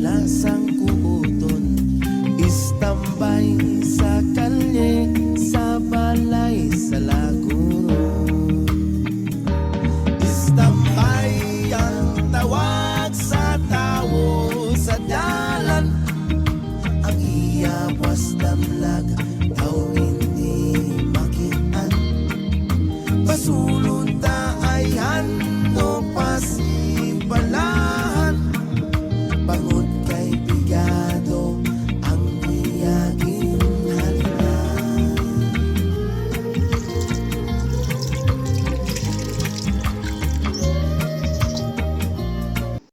lasang kuuton, istambay sa kalye, sa balay, sa laguro. Istambay ang tawag sa tao sa dalan, ang iyawas damlag daw hindi makitaan. Basura